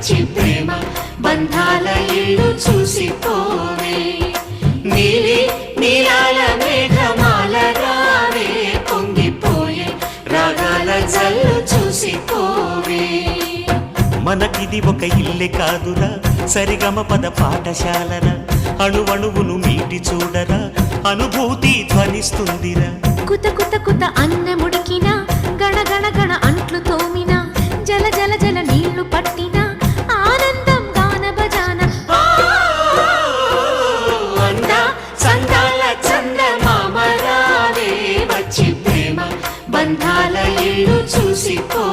వచ్చి ప్రేమ బంధాల ఇల్లు చూసిపోవే నీలి నీలాల మేఘమాల రావే పొంగిపోయే రాగాల జల్లు చూసిపోవే మనకిది ఒక ఇల్లే కాదురా సరిగమ పద పాఠశాలరా అణువణువును మీటి చూడరా అనుభూతి ధ్వనిస్తుందిరా కుత కుత కుత అన్నముడికిన గణ గణ గణ అంట్లు తోమిన జల జల జల నీళ్లు పట్టిన ఆనందం గాన బజాన అందా చందాల చందమామ రావే వచ్చి ప్రేమ బంధాల ఇల్లు చూసిపో